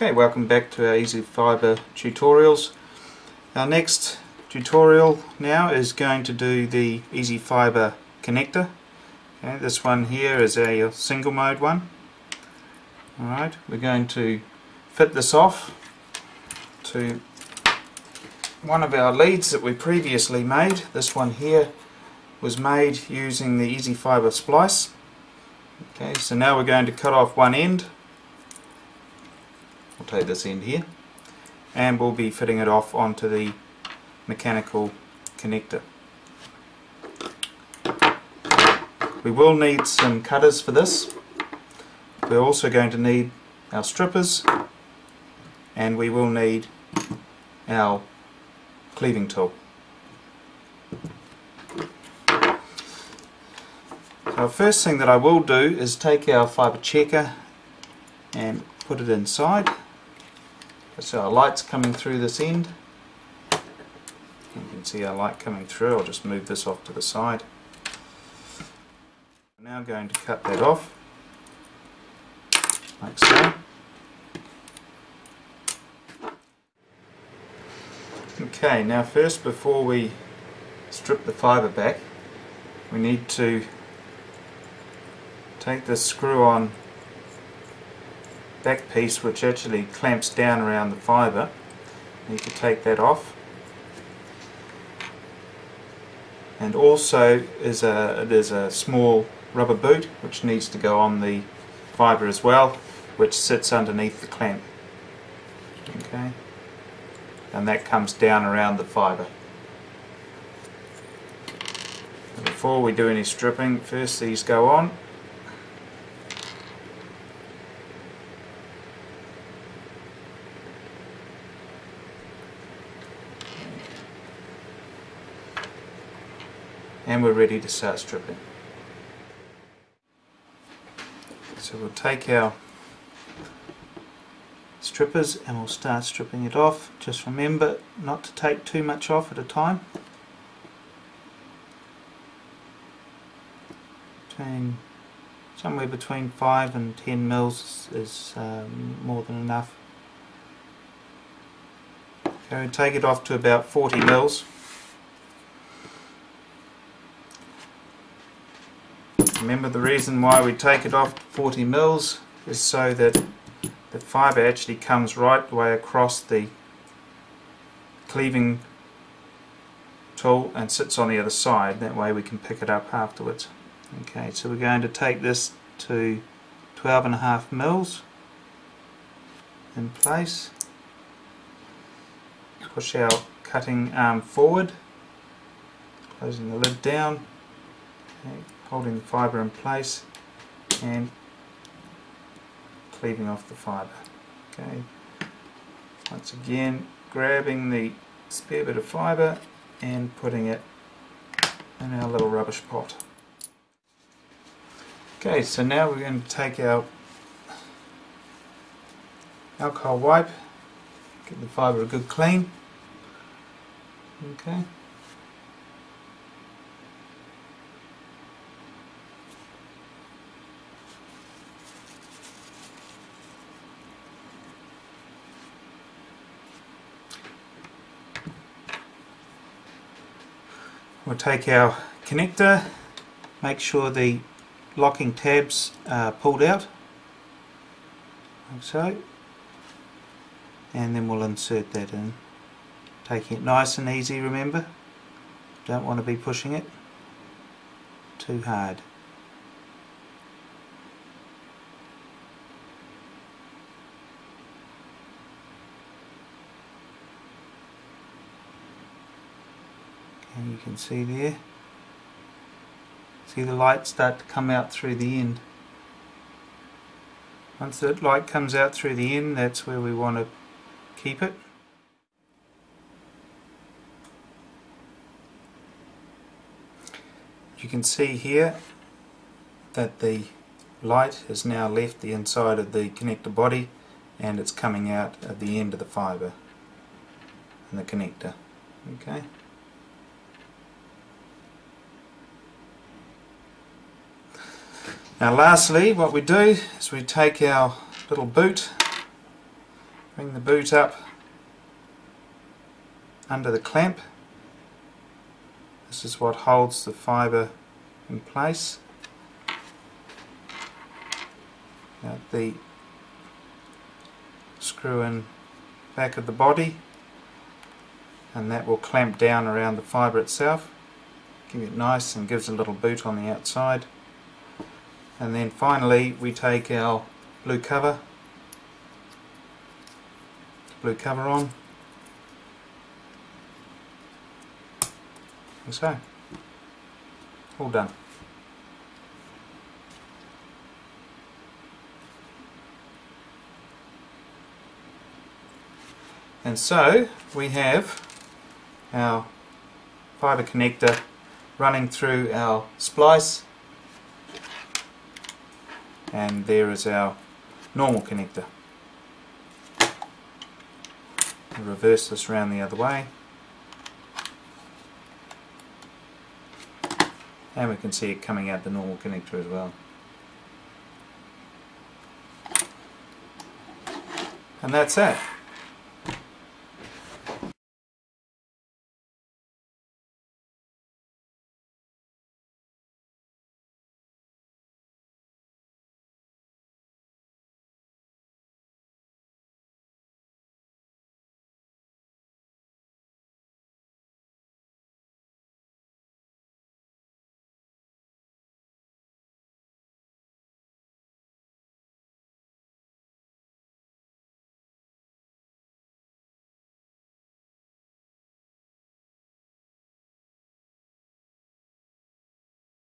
Okay, welcome back to our Easy Fibre tutorials. Our next tutorial now is going to do the Easy Fibre connector. Okay, this one here is a single mode one. Alright, we're going to fit this off to one of our leads that we previously made. This one here was made using the Easy Fibre splice. Okay, so now we're going to cut off one end. We'll take this end here and we'll be fitting it off onto the mechanical connector. We will need some cutters for this. We're also going to need our strippers, and we will need our cleaving tool. So the first thing that I will do is take our fibre checker and put it inside. So our light's coming through this end. You can see our light coming through. I'll just move this off to the side. I'm now going to cut that off, like so. Okay, now first, before we strip the fibre back, we need to take this screw-on back piece which actually clamps down around the fibre. You need to take that off. And also there's a small rubber boot which needs to go on the fibre as well, which sits underneath the clamp. Okay, and that comes down around the fibre. Before we do any stripping, first these go on. And we're ready to start stripping. So we'll take our strippers and we'll start stripping it off. Just remember not to take too much off at a time. Somewhere between 5 and 10 mils is more than enough. Okay, we'll take it off to about 40 mils. Remember, the reason why we take it off to 40 mils is so that the fibre actually comes right the way across the cleaving tool and sits on the other side. That way we can pick it up afterwards. Okay, so we're going to take this to 12.5 mils in place. Push our cutting arm forward, closing the lid down. Okay, holding the fibre in place and cleaving off the fibre. Okay, once again grabbing the spare bit of fibre and putting it in our little rubbish pot. Okay, so now we're going to take our alcohol wipe, give the fibre a good clean. Okay. We'll take our connector, make sure the locking tabs are pulled out, like so, and then we'll insert that in. Taking it nice and easy, remember, don't want to be pushing it too hard. And you can see there, see the light start to come out through the end. Once that light comes out through the end, that's where we want to keep it. You can see here that the light has now left the inside of the connector body and it's coming out at the end of the fibre and the connector. Okay. Now lastly, what we do is we take our little boot Bring the boot up under the clamp. This is what holds the fibre in place. Now the screw in back of the body, and that will clamp down around the fibre itself, keep it nice, and gives a little boot on the outside. And then finally we take our blue cover on, and so all done. And so we have our fibre connector running through our splice, and there is our normal connector. We'll reverse this round the other way, and we can see it coming out the normal connector as well. And that's it.